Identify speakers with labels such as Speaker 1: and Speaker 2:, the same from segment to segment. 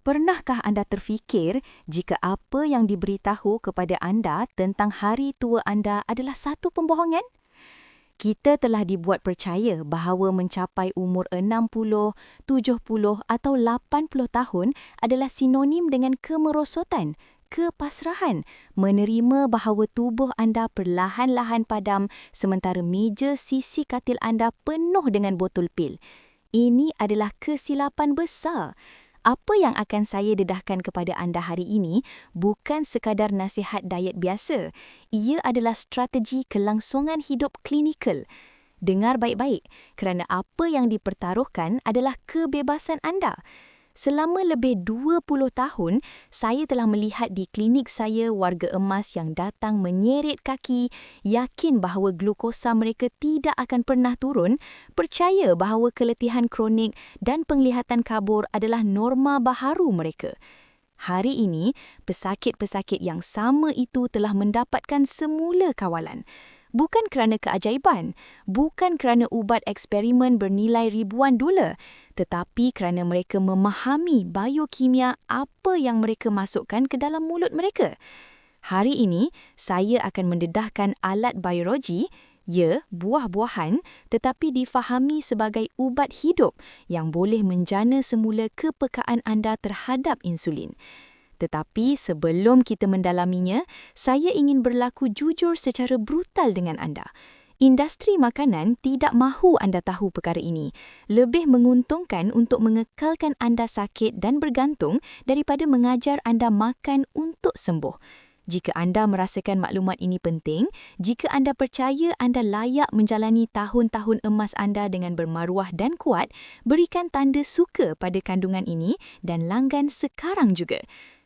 Speaker 1: Pernahkah anda terfikir jika apa yang diberitahu kepada anda tentang hari tua anda adalah satu pembohongan? Kita telah dibuat percaya bahawa mencapai umur 60, 70 atau 80 tahun adalah sinonim dengan kemerosotan, kepasrahan, menerima bahawa tubuh anda perlahan-lahan padam sementara meja sisi katil anda penuh dengan botol pil. Ini adalah kesilapan besar. Apa yang akan saya dedahkan kepada anda hari ini bukan sekadar nasihat diet biasa. Ia adalah strategi kelangsungan hidup klinikal. Dengar baik-baik, kerana apa yang dipertaruhkan adalah kebebasan anda. Selama lebih 20 tahun, saya telah melihat di klinik saya warga emas yang datang menyeret kaki, yakin bahawa glukosa mereka tidak akan pernah turun, percaya bahawa keletihan kronik dan penglihatan kabur adalah norma baharu mereka. Hari ini, pesakit-pesakit yang sama itu telah mendapatkan semula kawalan. Bukan kerana keajaiban, bukan kerana ubat eksperimen bernilai ribuan dolar, tetapi kerana mereka memahami biokimia apa yang mereka masukkan ke dalam mulut mereka. Hari ini, saya akan mendedahkan alat biologi, ya, buah-buahan, tetapi difahami sebagai ubat hidup yang boleh menjana semula kepekaan anda terhadap insulin. Tetapi sebelum kita mendalaminya, saya ingin berlaku jujur secara brutal dengan anda. Industri makanan tidak mahu anda tahu perkara ini. Lebih menguntungkan untuk mengekalkan anda sakit dan bergantung daripada mengajar anda makan untuk sembuh. Jika anda merasakan maklumat ini penting, jika anda percaya anda layak menjalani tahun-tahun emas anda dengan bermaruah dan kuat, berikan tanda suka pada kandungan ini dan langgan sekarang juga.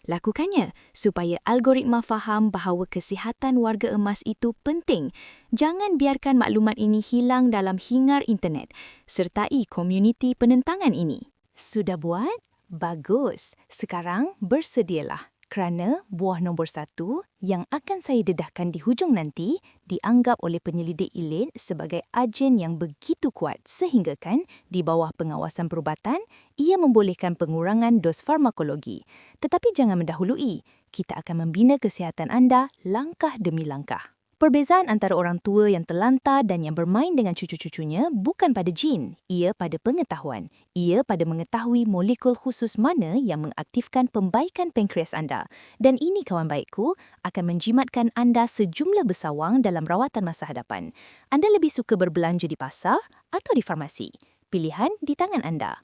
Speaker 1: Lakukannya supaya algoritma faham bahawa kesihatan warga emas itu penting. Jangan biarkan maklumat ini hilang dalam hingar internet. Sertai komuniti penentangan ini.
Speaker 2: Sudah buat? Bagus. Sekarang bersedialah. Kerana buah nombor 1 yang akan saya dedahkan di hujung nanti dianggap oleh penyelidik elit sebagai agen yang begitu kuat sehinggakan di bawah pengawasan perubatan, ia membolehkan pengurangan dos farmakologi. Tetapi jangan mendahului, kita akan membina kesihatan anda langkah demi langkah. Perbezaan antara orang tua yang terlantar dan yang bermain dengan cucu-cucunya bukan pada jin, ia pada pengetahuan. Ia pada mengetahui molekul khusus mana yang mengaktifkan pembaikan pankreas anda. Dan ini, kawan baikku, akan menjimatkan anda sejumlah besar wang dalam rawatan masa hadapan. Anda lebih suka berbelanja di pasar atau di farmasi? Pilihan di tangan anda.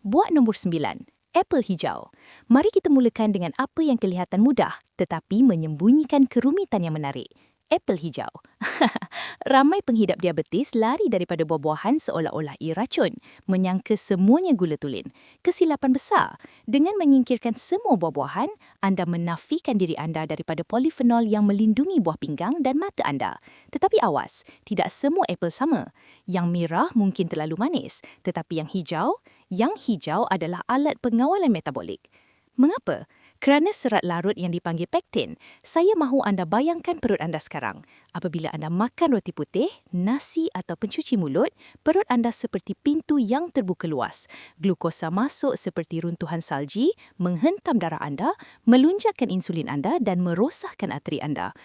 Speaker 2: Buat nombor 9. Apple hijau. Mari kita mulakan dengan apa yang kelihatan mudah tetapi menyembunyikan kerumitan yang menarik. Apple hijau. Ramai penghidap diabetes lari daripada buah-buahan seolah-olah ia racun, menyangka semuanya gula tulen. Kesilapan besar. Dengan menyingkirkan semua buah-buahan, anda menafikan diri anda daripada polifenol yang melindungi buah pinggang dan mata anda. Tetapi awas, tidak semua apple sama. Yang merah mungkin terlalu manis, tetapi yang hijau adalah alat pengawalan metabolik. Mengapa? Kerana serat larut yang dipanggil pektin. Saya mahu anda bayangkan perut anda sekarang. Apabila anda makan roti putih, nasi atau pencuci mulut, perut anda seperti pintu yang terbuka luas. Glukosa masuk seperti runtuhan salji, menghentam darah anda, melunjakkan insulin anda dan merosakkan arteri anda.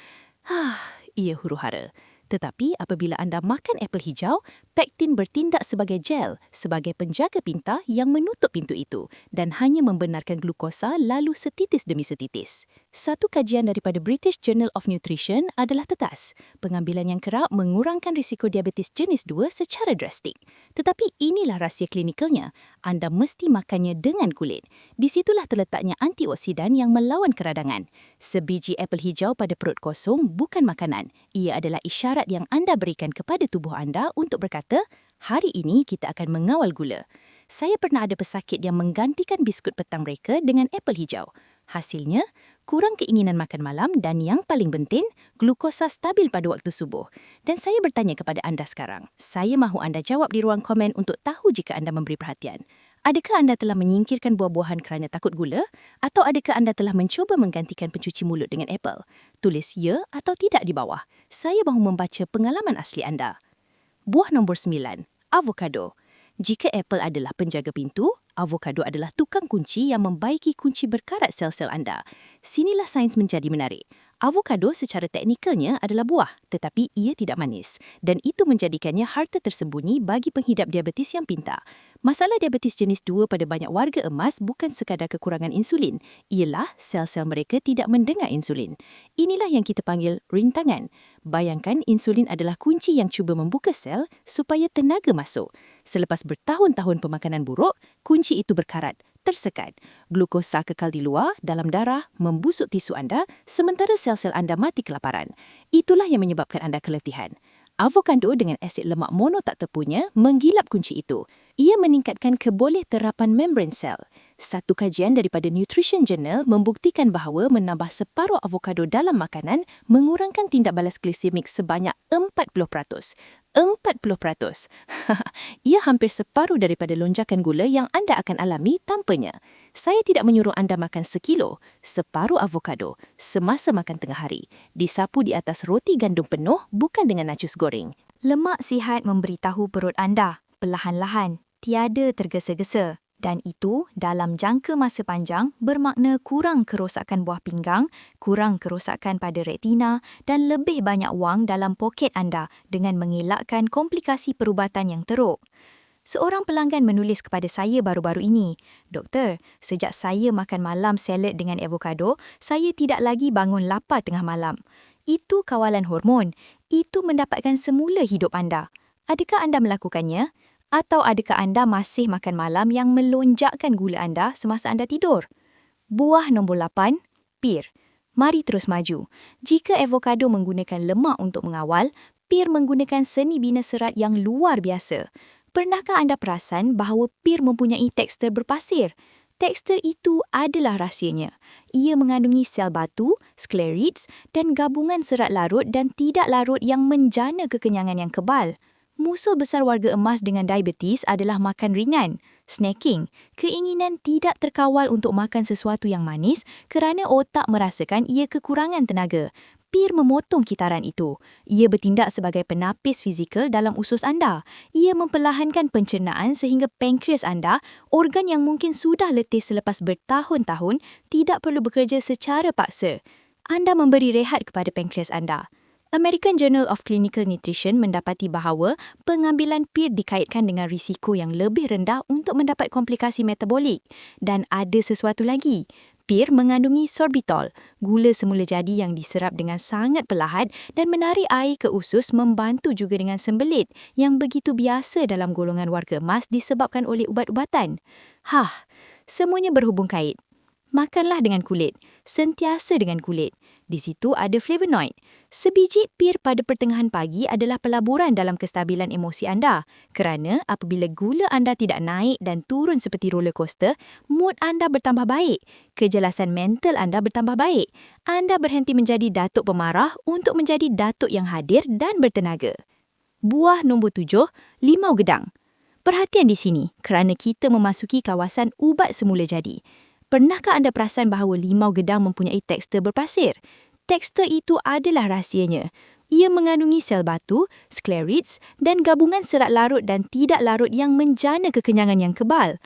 Speaker 2: Ia huru-hara. Tetapi apabila anda makan apel hijau, pektin bertindak sebagai gel, sebagai penjaga pintar yang menutup pintu itu dan hanya membenarkan glukosa lalu setitis demi setitis. Satu kajian daripada British Journal of Nutrition adalah tetas. Pengambilan yang kerap mengurangkan risiko diabetes jenis 2 secara drastik. Tetapi inilah rahsia klinikalnya. Anda mesti makannya dengan kulit. Di situlah terletaknya antioksidan yang melawan keradangan. Sebiji apel hijau pada perut kosong bukan makanan. Ia adalah isyarat yang anda berikan kepada tubuh anda untuk berkata, hari ini kita akan mengawal gula. Saya pernah ada pesakit yang menggantikan biskut petang mereka dengan apel hijau. Hasilnya, kurang keinginan makan malam dan yang paling penting, glukosa stabil pada waktu subuh. Dan saya bertanya kepada anda sekarang. Saya mahu anda jawab di ruang komen untuk tahu jika anda memberi perhatian. Adakah anda telah menyingkirkan buah-buahan kerana takut gula? Atau adakah anda telah mencuba menggantikan pencuci mulut dengan apel? Tulis ya atau tidak di bawah. Saya mahu membaca pengalaman asli anda. Buah nombor 9. Avokado. Jika apel adalah penjaga pintu, avokado adalah tukang kunci yang membaiki kunci berkarat sel-sel anda. Sinilah sains menjadi menarik. Avokado secara teknikalnya adalah buah, tetapi ia tidak manis. Dan itu menjadikannya harta tersembunyi bagi penghidap diabetes yang pintar. Masalah diabetes jenis 2 pada banyak warga emas bukan sekadar kekurangan insulin. Ialah sel-sel mereka tidak mendengar insulin. Inilah yang kita panggil rintangan. Bayangkan insulin adalah kunci yang cuba membuka sel supaya tenaga masuk. Selepas bertahun-tahun pemakanan buruk, kunci itu berkarat, tersekat. Glukosa kekal di luar, dalam darah, membusuk tisu anda, sementara sel-sel anda mati kelaparan. Itulah yang menyebabkan anda keletihan. Avokado dengan asid lemak mono tak terpunya menggilap kunci itu. Ia meningkatkan kebolehterapaan membran sel. Satu kajian daripada Nutrition Journal membuktikan bahawa menambah separuh avokado dalam makanan mengurangkan tindak balas glisemik sebanyak 40%. 40%. Ia hampir separuh daripada lonjakan gula yang anda akan alami tanpanya. Saya tidak menyuruh anda makan sekilo, separuh avokado, semasa makan tengah hari. Disapu di atas roti gandum penuh, bukan dengan nachos goreng.
Speaker 1: Lemak sihat memberitahu perut anda, perlahan-lahan, tiada tergesa-gesa. Dan itu dalam jangka masa panjang bermakna kurang kerosakan buah pinggang, kurang kerosakan pada retina dan lebih banyak wang dalam poket anda dengan mengelakkan komplikasi perubatan yang teruk. Seorang pelanggan menulis kepada saya baru-baru ini, "Doktor, sejak saya makan malam salad dengan avokado, saya tidak lagi bangun lapar tengah malam." Itu kawalan hormon. Itu mendapatkan semula hidup anda. Adakah anda melakukannya? Atau adakah anda masih makan malam yang melonjakkan gula anda semasa anda tidur? Buah nombor 8, pir. Mari terus maju. Jika avokado menggunakan lemak untuk mengawal, pir menggunakan seni bina serat yang luar biasa. Pernahkah anda perasan bahawa pir mempunyai tekstur berpasir? Tekstur itu adalah rahsianya. Ia mengandungi sel batu, sclerids dan gabungan serat larut dan tidak larut yang menjana kekenyangan yang kebal. Musuh besar warga emas dengan diabetes adalah makan ringan, snacking, keinginan tidak terkawal untuk makan sesuatu yang manis kerana otak merasakan ia kekurangan tenaga. Pir memotong kitaran itu. Ia bertindak sebagai penapis fizikal dalam usus anda. Ia memperlahankan pencernaan sehingga pankreas anda, organ yang mungkin sudah letih selepas bertahun-tahun, tidak perlu bekerja secara paksa. Anda memberi rehat kepada pankreas anda. American Journal of Clinical Nutrition mendapati bahawa pengambilan pir dikaitkan dengan risiko yang lebih rendah untuk mendapat komplikasi metabolik. Dan ada sesuatu lagi. Pir mengandungi sorbitol, gula semula jadi yang diserap dengan sangat perlahan dan menarik air ke usus membantu juga dengan sembelit yang begitu biasa dalam golongan warga emas disebabkan oleh ubat-ubatan. Semuanya berhubung kait. Makanlah dengan kulit, sentiasa dengan kulit. Di situ ada flavonoid. Sebiji pir pada pertengahan pagi adalah pelaburan dalam kestabilan emosi anda. Kerana apabila gula anda tidak naik dan turun seperti roller coaster, mood anda bertambah baik. Kejelasan mental anda bertambah baik. Anda berhenti menjadi datuk pemarah untuk menjadi datuk yang hadir dan bertenaga. Buah nombor 7, limau gedang. Perhatian di sini kerana kita memasuki kawasan ubat semula jadi. Pernahkah anda perasan bahawa limau gedang mempunyai tekstur berpasir? Tekstur itu adalah rahsianya. Ia mengandungi sel batu, sclerids dan gabungan serat larut dan tidak larut yang menjana kekenyangan yang kebal.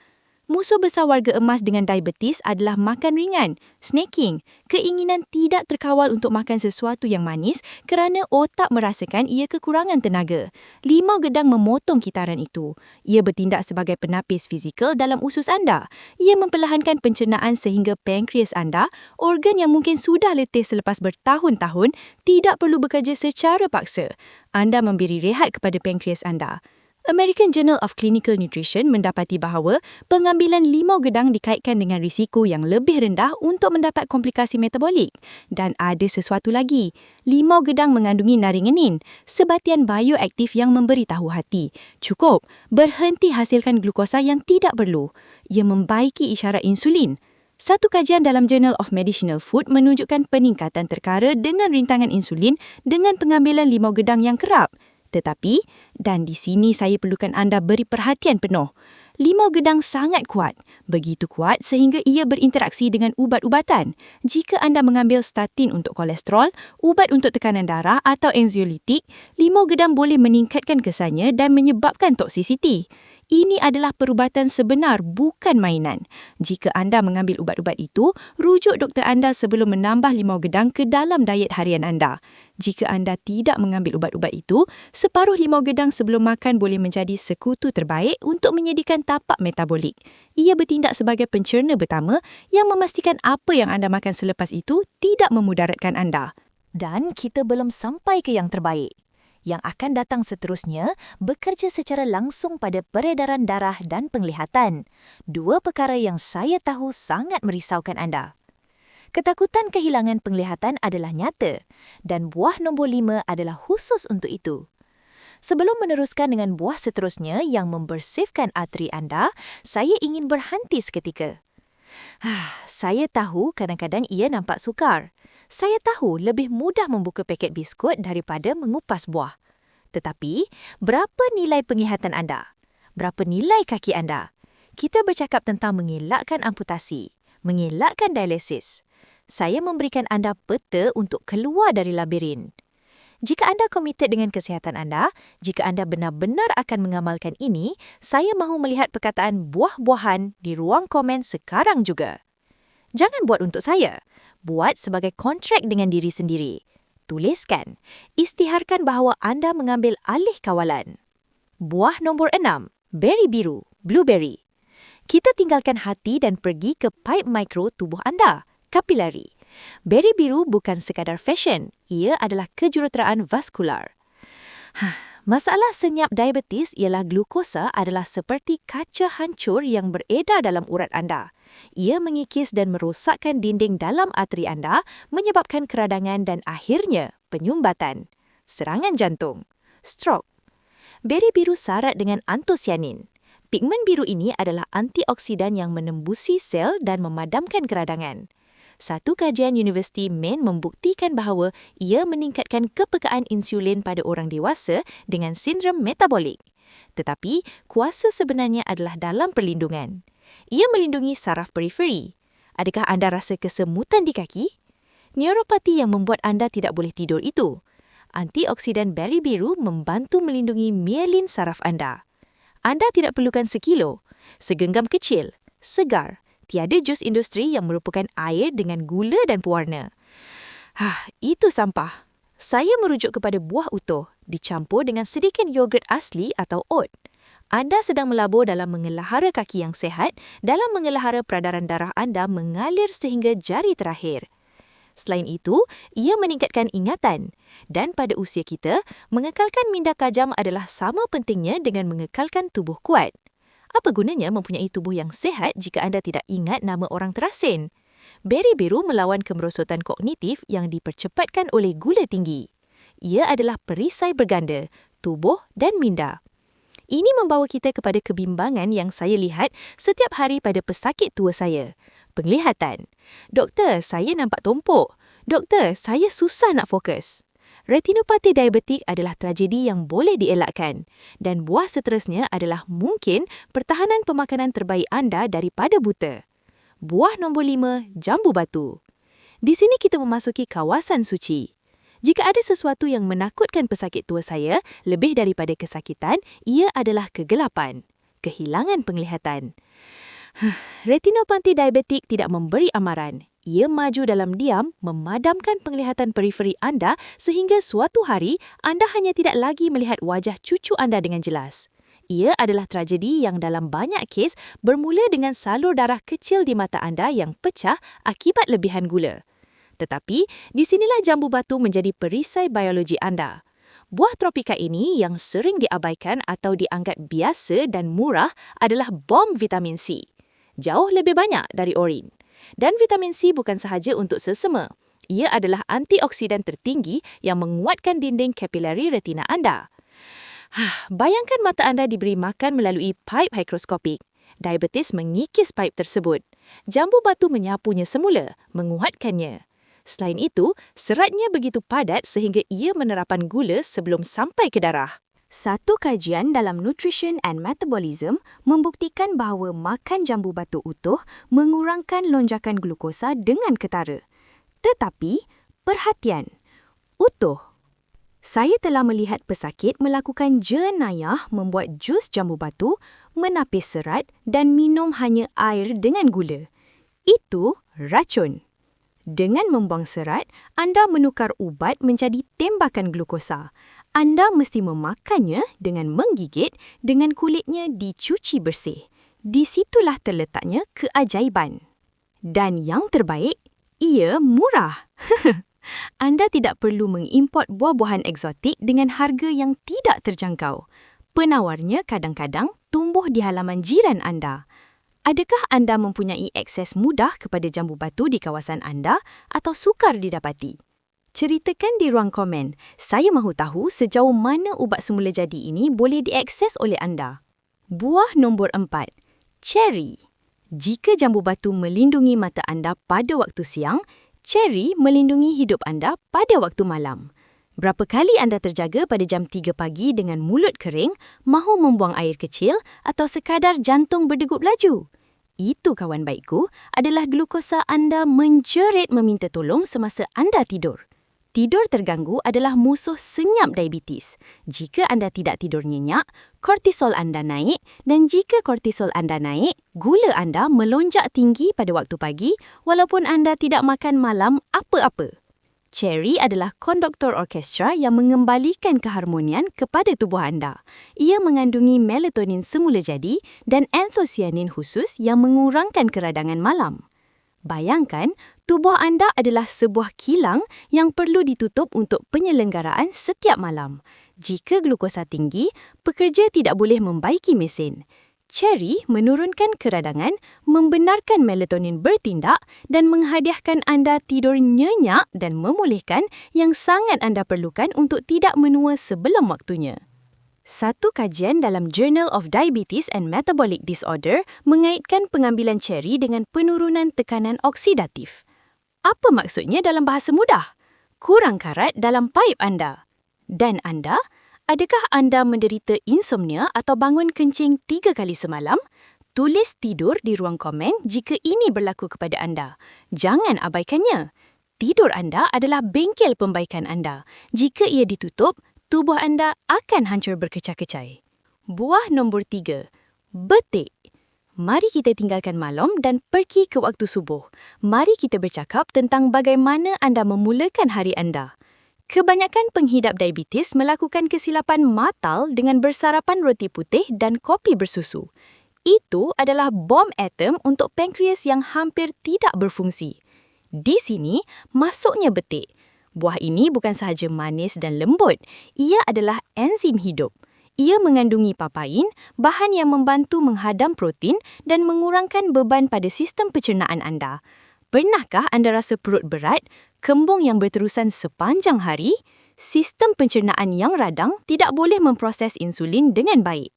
Speaker 1: Musuh besar warga emas dengan diabetes adalah makan ringan, snacking, keinginan tidak terkawal untuk makan sesuatu yang manis kerana otak merasakan ia kekurangan tenaga. Limau gedang memotong kitaran itu. Ia bertindak sebagai penapis fizikal dalam usus anda. Ia memperlahankan pencernaan sehingga pankreas anda, organ yang mungkin sudah letih selepas bertahun-tahun, tidak perlu bekerja secara paksa. Anda memberi rehat kepada pankreas anda. American Journal of Clinical Nutrition mendapati bahawa pengambilan limau gedang dikaitkan dengan risiko yang lebih rendah untuk mendapat komplikasi metabolik. Dan ada sesuatu lagi. Limau gedang mengandungi naringenin, sebatian bioaktif yang memberitahu hati. Cukup, berhenti hasilkan glukosa yang tidak perlu. Ia membaiki isyarat insulin. Satu kajian dalam Journal of Medicinal Food menunjukkan peningkatan terkara dengan rintangan insulin dengan pengambilan limau gedang yang kerap. Tetapi, dan di sini saya perlukan anda beri perhatian penuh. Limau gedang sangat kuat. Begitu kuat sehingga ia berinteraksi dengan ubat-ubatan. Jika anda mengambil statin untuk kolesterol, ubat untuk tekanan darah atau anxiolitik, limau gedang boleh meningkatkan kesannya dan menyebabkan toksisiti.
Speaker 2: Ini adalah perubatan sebenar, bukan mainan. Jika anda mengambil ubat-ubat itu, rujuk doktor anda sebelum menambah limau gedang ke dalam diet harian anda. Jika anda tidak mengambil ubat-ubat itu, separuh limau gedang sebelum makan boleh menjadi sekutu terbaik untuk menyediakan tapak metabolik. Ia bertindak sebagai pencerna pertama yang memastikan apa yang anda makan selepas itu tidak memudaratkan anda.
Speaker 1: Dan kita belum sampai ke yang terbaik. Yang akan datang seterusnya bekerja secara langsung pada peredaran darah dan penglihatan. Dua perkara yang saya tahu sangat merisaukan anda. Ketakutan kehilangan penglihatan adalah nyata dan buah nombor 5 adalah khusus untuk itu. Sebelum meneruskan dengan buah seterusnya yang membersihkan arteri anda, saya ingin berhenti seketika. Saya tahu kadang-kadang ia nampak sukar. Saya tahu lebih mudah membuka paket biskut daripada mengupas buah. Tetapi, berapa nilai penglihatan anda? Berapa nilai kaki anda? Kita bercakap tentang mengelakkan amputasi, mengelakkan dialisis. Saya memberikan anda peta untuk keluar dari labirin. Jika anda komited dengan kesihatan anda, jika anda benar-benar akan mengamalkan ini, saya mahu melihat perkataan buah-buahan di ruang komen sekarang juga. Jangan buat untuk saya. Buat sebagai kontrak dengan diri sendiri. Tuliskan. Istiharkan bahawa anda mengambil alih kawalan. Buah nombor 6. Beri biru, blueberry. Kita tinggalkan hati dan pergi ke pipe mikro tubuh anda, kapilari. Beri biru bukan sekadar fashion. Ia adalah kejuruteraan vaskular. Masalah senyap diabetes ialah glukosa adalah seperti kaca hancur yang beredar dalam urat anda. Ia mengikis dan merosakkan dinding dalam arteri anda, menyebabkan keradangan dan akhirnya penyumbatan, serangan jantung, stroke. Beri biru syarat dengan antosianin. Pigmen biru ini adalah antioksidan yang menembusi sel dan memadamkan keradangan. Satu kajian Universiti Maine membuktikan bahawa ia meningkatkan kepekaan insulin pada orang dewasa dengan sindrom metabolik. Tetapi, kuasa sebenarnya adalah dalam perlindungan. Ia melindungi saraf periferi. Adakah anda rasa kesemutan di kaki? Neuropati yang membuat anda tidak boleh tidur itu. Antioksidan beri biru membantu melindungi mielin saraf anda. Anda tidak perlukan sekilo, segenggam kecil, segar, tiada jus industri yang merupakan air dengan gula dan pewarna. Itu sampah. Saya merujuk kepada buah utuh, dicampur dengan sedikit yogurt asli atau oat. Anda sedang melabur dalam mengelahara kaki yang sihat, dalam mengelahara peredaran darah anda mengalir sehingga jari terakhir. Selain itu, ia meningkatkan ingatan. Dan pada usia kita, mengekalkan minda kajam adalah sama pentingnya dengan mengekalkan tubuh kuat. Apa gunanya mempunyai tubuh yang sihat jika anda tidak ingat nama orang terasin? Beri biru melawan kemerosotan kognitif yang dipercepatkan oleh gula tinggi. Ia adalah perisai berganda, tubuh dan minda. Ini membawa kita kepada kebimbangan yang saya lihat setiap hari pada pesakit tua saya. Penglihatan. Doktor, saya nampak tumpuk. Doktor, saya susah nak fokus. Retinopati diabetik adalah tragedi yang boleh dielakkan. Dan buah seterusnya adalah mungkin pertahanan pemakanan terbaik anda daripada buta. Buah nombor 5, jambu batu. Di sini kita memasuki kawasan suci. Jika ada sesuatu yang menakutkan pesakit tua saya, lebih daripada kesakitan, ia adalah kegelapan, kehilangan penglihatan. Retinopati diabetik tidak memberi amaran. Ia maju dalam diam, memadamkan penglihatan periferi anda sehingga suatu hari anda hanya tidak lagi melihat wajah cucu anda dengan jelas. Ia adalah tragedi yang dalam banyak kes bermula dengan salur darah kecil di mata anda yang pecah akibat lebihan gula. Tetapi, di sinilah jambu batu menjadi perisai biologi anda. Buah tropika ini yang sering diabaikan atau dianggap biasa dan murah adalah bom vitamin C. Jauh lebih banyak dari orin. Dan vitamin C bukan sahaja untuk selsema. Ia adalah antioksidan tertinggi yang menguatkan dinding kapilari retina anda. Bayangkan mata anda diberi makan melalui pipe mikroskopik. Diabetes mengikis pipe tersebut. Jambu batu menyapunya semula, menguatkannya. Selain itu, seratnya begitu padat sehingga ia menerapan gula sebelum sampai ke darah. Satu kajian dalam Nutrition and Metabolism membuktikan bahawa makan jambu batu utuh mengurangkan lonjakan glukosa dengan ketara. Tetapi, perhatian, utuh. Saya telah melihat pesakit melakukan jenayah membuat jus jambu batu,
Speaker 2: menapis serat dan minum hanya air dengan gula. Itu racun. Dengan membuang serat, anda menukar ubat menjadi tembakan glukosa. Anda mesti memakannya dengan menggigit dengan kulitnya dicuci bersih. Di situlah terletaknya keajaiban. Dan yang terbaik, ia murah. Anda tidak perlu mengimport buah-buahan eksotik dengan harga yang tidak terjangkau. Penawarnya kadang-kadang tumbuh di halaman jiran anda. Adakah anda mempunyai akses mudah kepada jambu batu di kawasan anda atau sukar didapati? Ceritakan di ruang komen. Saya mahu tahu sejauh mana ubat semula jadi ini boleh diakses oleh anda. Buah nombor 4. Cherry. Jika jambu batu melindungi mata anda pada waktu siang, cherry melindungi hidup anda pada waktu malam. Berapa kali anda terjaga pada jam 3 pagi dengan mulut kering, mahu membuang air kecil atau sekadar jantung berdegup laju? Itu, kawan baikku, adalah glukosa anda menjerit meminta tolong semasa anda tidur. Tidur terganggu adalah musuh senyap diabetes. Jika anda tidak tidur nyenyak, kortisol anda naik dan jika kortisol anda naik, gula anda melonjak tinggi pada waktu pagi walaupun anda tidak makan malam apa-apa. Cherry adalah konduktor orkestra yang mengembalikan keharmonian kepada tubuh anda. Ia mengandungi melatonin semula jadi dan anthocyanin khusus yang mengurangkan keradangan malam. Bayangkan, tubuh anda adalah sebuah kilang yang perlu ditutup untuk penyelenggaraan setiap malam. Jika glukosa tinggi, pekerja tidak boleh membaiki mesin. Cherry menurunkan keradangan, membenarkan melatonin bertindak dan menghadiahkan anda tidur nyenyak dan memulihkan yang sangat anda perlukan untuk tidak menua sebelum waktunya. Satu kajian dalam Journal of Diabetes and Metabolic Disorder mengaitkan pengambilan cherry dengan penurunan tekanan oksidatif. Apa maksudnya dalam bahasa mudah? Kurang karat dalam paip anda. Dan anda? Adakah anda menderita insomnia atau bangun kencing 3 kali semalam? Tulis tidur di ruang komen jika ini berlaku kepada anda. Jangan abaikannya. Tidur anda adalah bengkel pembaikan anda. Jika ia ditutup, tubuh anda akan hancur berkecai-kecai. Buah nombor 3. Betik. Mari kita tinggalkan malam dan pergi ke waktu subuh. Mari kita bercakap tentang bagaimana anda memulakan hari anda. Kebanyakan penghidap diabetes melakukan kesilapan matal dengan bersarapan roti putih dan kopi bersusu. Itu adalah bom atom untuk pankreas yang hampir tidak berfungsi. Di sini, masuknya betik. Buah ini bukan sahaja manis dan lembut, ia adalah enzim hidup. Ia mengandungi papain, bahan yang membantu menghadam protein dan mengurangkan beban pada sistem pencernaan anda. Pernahkah anda rasa perut berat, kembung yang berterusan sepanjang hari? Sistem pencernaan yang radang tidak boleh memproses insulin dengan baik.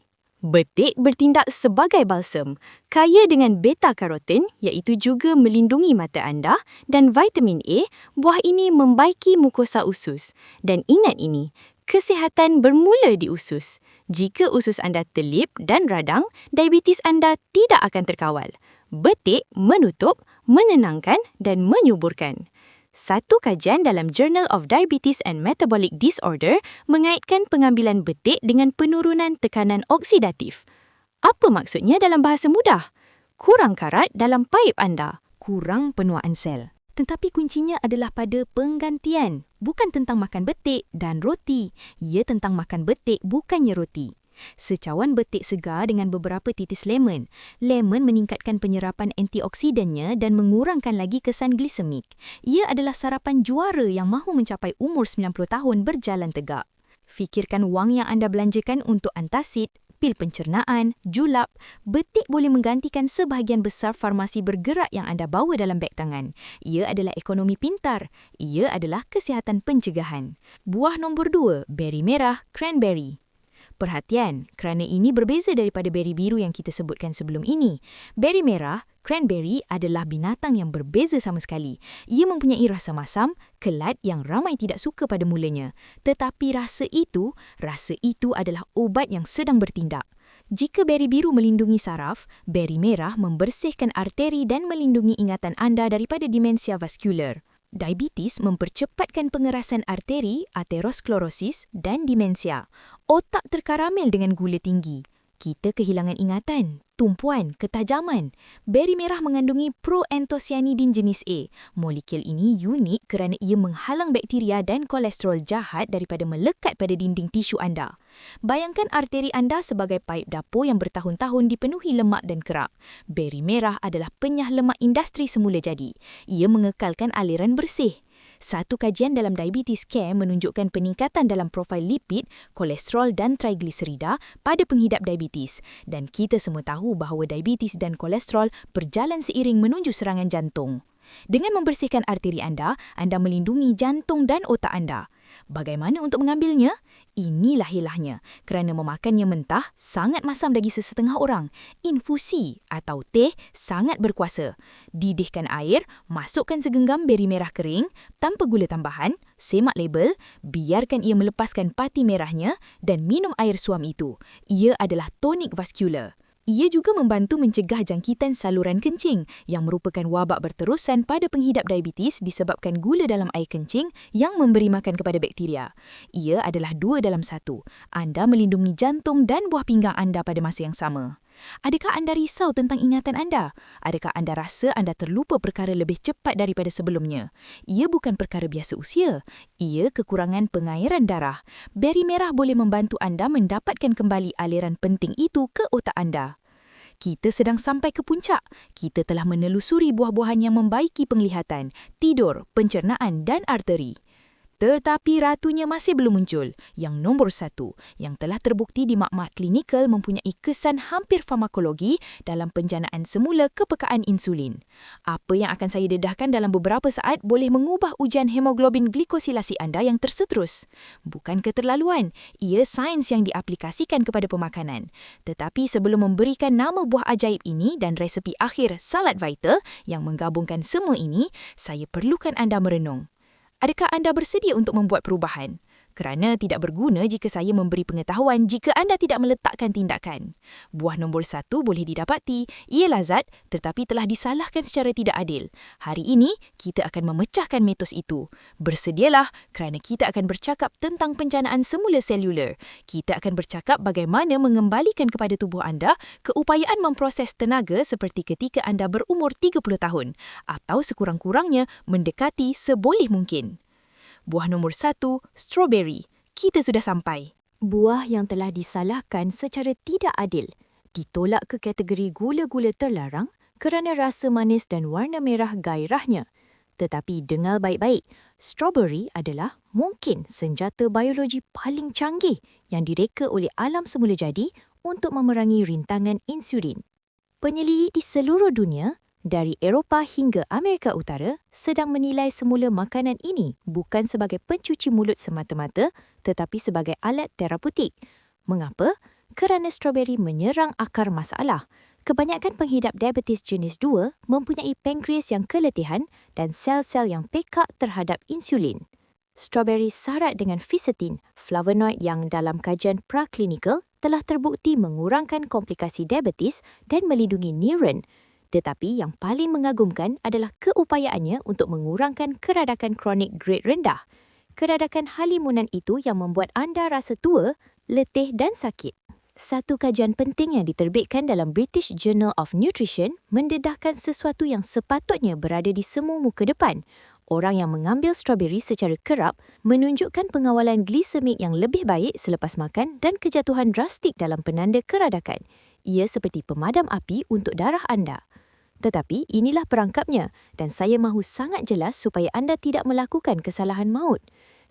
Speaker 2: Betik bertindak sebagai balsam, kaya dengan beta-karotin iaitu juga melindungi mata anda dan vitamin A, buah ini membaiki mukosa usus. Dan ingat ini, kesihatan bermula di usus. Jika usus anda telip dan radang, diabetes anda tidak akan terkawal. Betik menutup, menenangkan dan menyuburkan. Satu kajian dalam Journal of Diabetes and Metabolic Disorder mengaitkan pengambilan betik dengan penurunan tekanan oksidatif. Apa maksudnya dalam bahasa mudah? Kurang karat dalam paip anda. Kurang penuaan sel. Tetapi kuncinya adalah pada penggantian. Bukan tentang makan betik dan roti. Ia tentang makan betik bukannya roti. Secawan betik segar dengan beberapa titis lemon. Lemon meningkatkan penyerapan antioksidannya dan mengurangkan lagi kesan glisemik. Ia adalah sarapan juara yang mahu mencapai umur 90 tahun berjalan tegak. Fikirkan wang yang anda belanjakan untuk antasid, pil pencernaan, julap. Betik boleh menggantikan sebahagian besar farmasi bergerak yang anda bawa dalam beg tangan. Ia adalah ekonomi pintar. Ia adalah kesihatan pencegahan. Buah nombor 2, beri merah, cranberry. Perhatian, kerana ini berbeza daripada beri biru yang kita sebutkan sebelum ini. Beri merah, cranberry adalah binatang yang berbeza sama sekali. Ia mempunyai rasa masam, kelat yang ramai tidak suka pada mulanya. Tetapi rasa itu adalah ubat yang sedang bertindak. Jika beri biru melindungi saraf, beri merah membersihkan arteri dan melindungi ingatan anda daripada demensia vaskular. Diabetes mempercepatkan pengerasan arteri, aterosklerosis dan demensia. Otak terkaramel dengan gula tinggi. Kita kehilangan ingatan, tumpuan, ketajaman. Beri merah mengandungi proantosianidin jenis A. Molekul ini unik kerana ia menghalang bakteria dan kolesterol jahat daripada melekat pada dinding tisu anda. Bayangkan arteri anda sebagai paip dapur yang bertahun-tahun dipenuhi lemak dan kerak. Beri merah adalah penyah lemak industri semula jadi. Ia mengekalkan aliran bersih. Satu kajian dalam Diabetes Care menunjukkan peningkatan dalam profil lipid, kolesterol dan trigliserida pada penghidap diabetes. Dan kita semua tahu bahawa diabetes dan kolesterol berjalan seiring menuju serangan jantung. Dengan membersihkan arteri anda melindungi jantung dan otak anda. Bagaimana untuk mengambilnya? Inilah hilahnya. Kerana memakannya mentah sangat masam bagi sesetengah orang. Infusi atau teh sangat berkuasa. Didihkan air, masukkan segenggam beri merah kering tanpa gula tambahan, semak label, biarkan ia melepaskan pati merahnya dan minum air suam itu. Ia adalah tonik vaskular. Ia juga membantu mencegah jangkitan saluran kencing yang merupakan wabak berterusan pada penghidap diabetes disebabkan gula dalam air kencing yang memberi makan kepada bakteria. Ia adalah 2 dalam 1. Anda melindungi jantung dan buah pinggang anda pada masa yang sama. Adakah anda risau tentang ingatan anda? Adakah anda rasa anda terlupa perkara lebih cepat daripada sebelumnya? Ia bukan perkara biasa usia. Ia kekurangan pengairan darah. Beri merah boleh membantu anda mendapatkan kembali aliran penting itu ke otak anda. Kita sedang sampai ke puncak. Kita telah menelusuri buah-buahan yang membaiki penglihatan, tidur, pencernaan dan arteri. Tetapi ratunya masih belum muncul. Yang nombor 1, yang telah terbukti di makmah klinikal mempunyai kesan hampir farmakologi dalam penjanaan semula kepekaan insulin. Apa yang akan saya dedahkan dalam beberapa saat boleh mengubah ujian hemoglobin glikosilasi anda yang terseterus. Bukan keterlaluan, ia sains yang diaplikasikan kepada pemakanan. Tetapi sebelum memberikan nama buah ajaib ini dan resepi akhir salad vital yang menggabungkan semua ini, saya perlukan anda merenung. Adakah anda bersedia untuk membuat perubahan? Kerana tidak berguna jika saya memberi pengetahuan jika anda tidak meletakkan tindakan. Buah nombor 1 boleh didapati. Ia lazat tetapi telah disalahkan secara tidak adil. Hari ini, kita akan memecahkan mitos itu. Bersedialah kerana kita akan bercakap tentang penjanaan semula selular. Kita akan bercakap bagaimana mengembalikan kepada tubuh anda keupayaan memproses tenaga seperti ketika anda berumur 30 tahun atau sekurang-kurangnya mendekati seboleh mungkin. Buah nombor 1, strawberry. Kita sudah sampai. Buah yang telah disalahkan secara tidak adil, ditolak ke kategori gula-gula terlarang kerana rasa manis dan warna merah gairahnya. Tetapi dengar baik-baik, strawberry adalah mungkin senjata biologi paling canggih yang direka oleh alam semula jadi untuk memerangi rintangan insulin. Penyelidik di seluruh dunia, dari Eropah hingga Amerika Utara, sedang menilai semula makanan ini bukan sebagai pencuci mulut semata-mata tetapi sebagai alat terapeutik. Mengapa? Kerana strawberry menyerang akar masalah. Kebanyakan penghidap diabetes jenis 2 mempunyai pankreas yang keletihan dan sel-sel yang pekak terhadap insulin. Strawberry syarat dengan fisetin, flavonoid yang dalam kajian praklinikal telah terbukti mengurangkan komplikasi diabetes dan melindungi neuron. Tetapi yang paling mengagumkan adalah keupayaannya untuk mengurangkan keradakan kronik grade rendah. Keradakan halimunan itu yang membuat anda rasa tua, letih dan sakit. Satu kajian penting yang diterbitkan dalam British Journal of Nutrition mendedahkan sesuatu yang sepatutnya berada di semu muka depan. Orang yang mengambil strawberry secara kerap menunjukkan pengawalan glisemik yang lebih baik selepas makan dan kejatuhan drastik dalam penanda keradakan. Ia seperti pemadam api untuk darah anda. Tetapi inilah perangkapnya dan saya mahu sangat jelas supaya anda tidak melakukan kesalahan maut.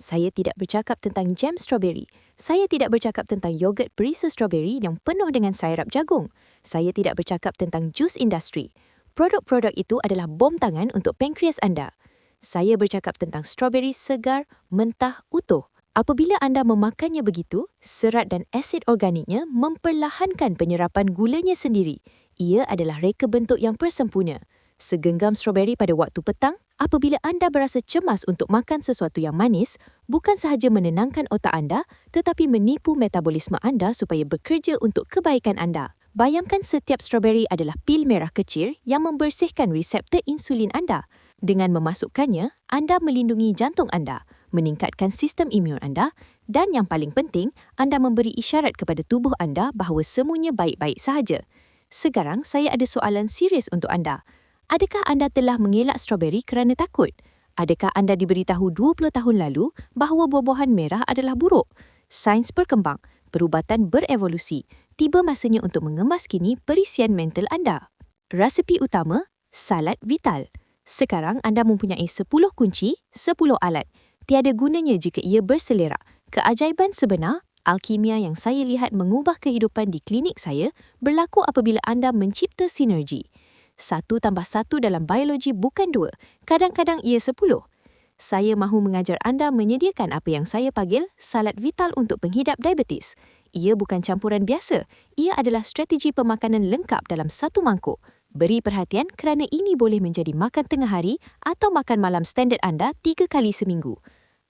Speaker 2: Saya tidak bercakap tentang jam strawberry. Saya tidak bercakap tentang yogurt berisa strawberry yang penuh dengan sairap jagung. Saya tidak bercakap tentang jus industri. Produk-produk itu adalah bom tangan untuk pankreas anda. Saya bercakap tentang strawberry segar, mentah, utuh. Apabila anda memakannya begitu, serat dan asid organiknya memperlahankan penyerapan gulanya sendiri. Ia adalah reka bentuk yang persempurna. Segenggam strawberry pada waktu petang, apabila anda berasa cemas untuk makan sesuatu yang manis, bukan sahaja menenangkan otak anda, tetapi menipu metabolisme anda supaya bekerja untuk kebaikan anda. Bayangkan setiap strawberry adalah pil merah kecil yang membersihkan reseptor insulin anda. Dengan memasukkannya, anda melindungi jantung anda, meningkatkan sistem imun anda Dan yang paling penting, anda memberi isyarat kepada tubuh anda bahawa semuanya baik-baik sahaja. Sekarang, saya ada soalan serius untuk anda. Adakah anda telah mengelak strawberry kerana takut? Adakah anda diberitahu 20 tahun lalu bahawa buah-buahan merah adalah buruk? Sains berkembang, perubatan berevolusi. Tiba masanya untuk mengemas kini perisian mental anda. Resepi utama, salad vital. Sekarang anda mempunyai 10 kunci, 10 alat. Tiada gunanya jika ia berselerak. Keajaiban sebenar, alkimia yang saya lihat mengubah kehidupan di klinik saya berlaku apabila anda mencipta sinergi. 1 + 1 dalam biologi bukan 2, kadang-kadang ia 10. Saya mahu mengajar anda menyediakan apa yang saya panggil salad vital untuk penghidap diabetes. Ia bukan campuran biasa, ia adalah strategi pemakanan lengkap dalam satu mangkuk. Beri perhatian kerana ini boleh menjadi makan tengah hari atau makan malam standard anda 3 kali seminggu.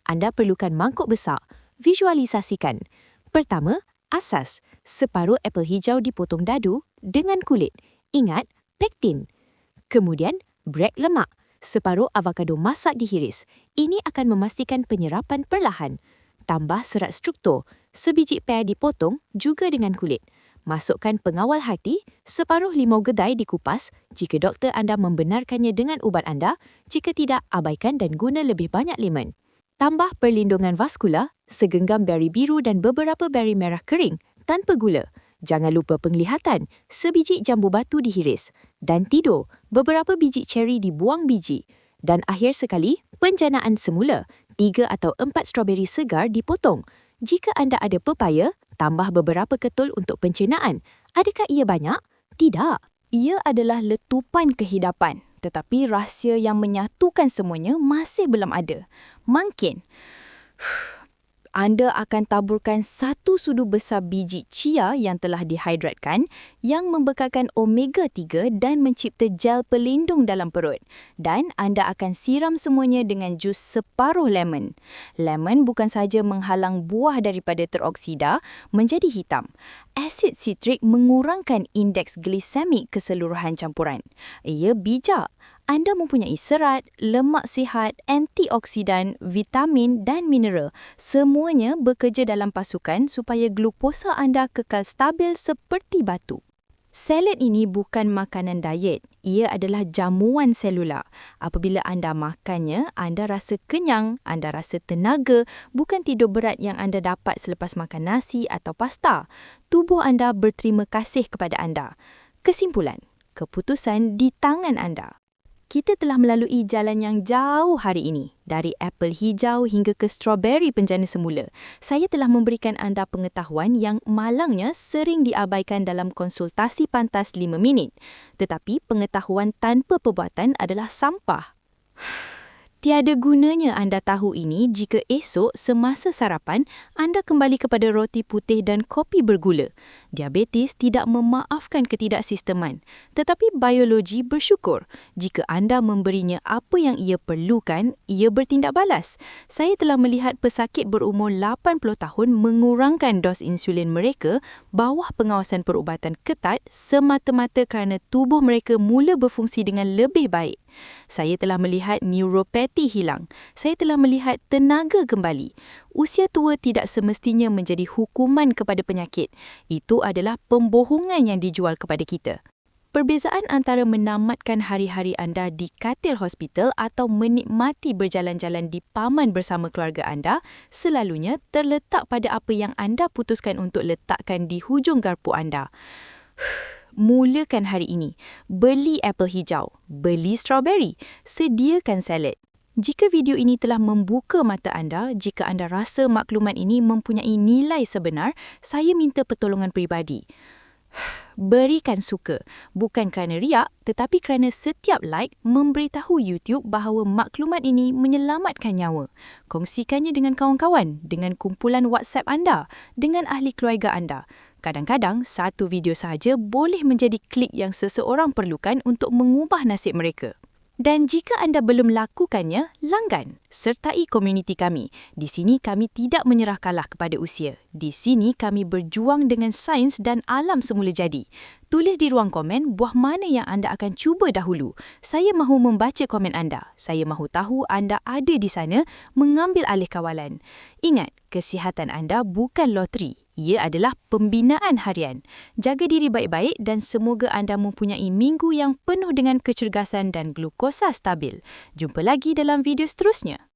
Speaker 2: Anda perlukan mangkuk besar. Visualisasikan. Pertama, asas. Separuh apel hijau dipotong dadu dengan kulit. Ingat, pektin. Kemudian, brek lemak. Separuh avocado masak dihiris. Ini akan memastikan penyerapan perlahan. Tambah serat struktur. Sebiji pear dipotong juga dengan kulit. Masukkan pengawal hati, separuh limau gedai dikupas jika doktor anda membenarkannya dengan ubat anda, jika tidak, abaikan dan guna lebih banyak lemon. Tambah perlindungan vaskular, segenggam beri biru dan beberapa beri merah kering tanpa gula. Jangan lupa penglihatan, sebiji jambu batu dihiris. Dan tidur, beberapa biji ceri dibuang biji. Dan akhir sekali, penjanaan semula, 3 atau 4 strawberry segar dipotong. Jika anda ada pepaya, tambah beberapa ketul untuk pencernaan. Adakah ia banyak? Tidak.
Speaker 1: Ia adalah letupan kehidapan, tetapi rahsia yang menyatukan semuanya masih belum ada. Mungkin anda akan taburkan 1 sudu besar biji chia yang telah dihidratkan yang membekalkan omega-3 dan mencipta gel pelindung dalam perut. Dan anda akan siram semuanya dengan jus separuh lemon. Lemon bukan sahaja menghalang buah daripada teroksida menjadi hitam. Asid sitrik mengurangkan indeks glisemik keseluruhan campuran. Ia bijak. Anda mempunyai serat, lemak sihat, antioksidan, vitamin dan mineral. Semuanya bekerja dalam pasukan supaya glukosa anda kekal stabil seperti batu. Salad ini bukan makanan diet. Ia adalah jamuan selular. Apabila anda makannya, anda rasa kenyang, anda rasa tenaga, bukan tidur berat yang anda dapat selepas makan nasi atau pasta. Tubuh anda berterima kasih kepada anda. Kesimpulan, keputusan di tangan anda. Kita telah melalui jalan yang jauh hari ini, dari apel hijau hingga ke strawberry penjana semula. Saya telah memberikan anda pengetahuan yang malangnya sering diabaikan dalam konsultasi pantas 5 minit. Tetapi pengetahuan tanpa perbuatan adalah sampah. Tiada gunanya anda tahu ini jika esok semasa sarapan anda kembali kepada roti putih dan kopi bergula. Diabetes tidak memaafkan ketidaksisteman, tetapi biologi bersyukur. Jika anda memberinya apa yang ia perlukan, ia bertindak balas. Saya telah melihat pesakit berumur 80 tahun mengurangkan dos insulin mereka bawah pengawasan perubatan ketat semata-mata kerana tubuh mereka mula berfungsi dengan lebih baik. Saya telah melihat neuropati hilang. Saya telah melihat tenaga kembali. Usia tua tidak semestinya menjadi hukuman kepada penyakit. Itu adalah pembohongan yang dijual kepada kita. Perbezaan antara menamatkan hari-hari anda di katil hospital atau menikmati berjalan-jalan di Paman bersama keluarga anda selalunya terletak pada apa yang anda putuskan untuk letakkan di hujung garpu anda. Mulakan hari ini. Beli apel hijau. Beli strawberry. Sediakan salad. Jika video ini telah membuka mata anda, jika anda rasa maklumat ini mempunyai nilai sebenar, saya minta pertolongan peribadi. Berikan suka, bukan kerana riak, tetapi kerana setiap like memberitahu YouTube bahawa maklumat ini menyelamatkan nyawa. Kongsikannya dengan kawan-kawan, dengan kumpulan WhatsApp anda, dengan ahli keluarga anda. Kadang-kadang, satu video sahaja boleh menjadi klik yang seseorang perlukan untuk mengubah nasib mereka. Dan jika anda belum lakukannya, langgan. Sertai komuniti kami. Di sini kami tidak menyerah kalah kepada usia. Di sini kami berjuang dengan sains dan alam semula jadi. Tulis di ruang komen buah mana yang anda akan cuba dahulu. Saya mahu membaca komen anda. Saya mahu tahu anda ada di sana mengambil alih kawalan. Ingat,
Speaker 2: Kesihatan anda bukan loteri. Ia adalah pembinaan harian. Jaga diri baik-baik dan semoga anda mempunyai minggu yang penuh dengan kecergasan dan glukosa stabil. Jumpa lagi dalam video seterusnya.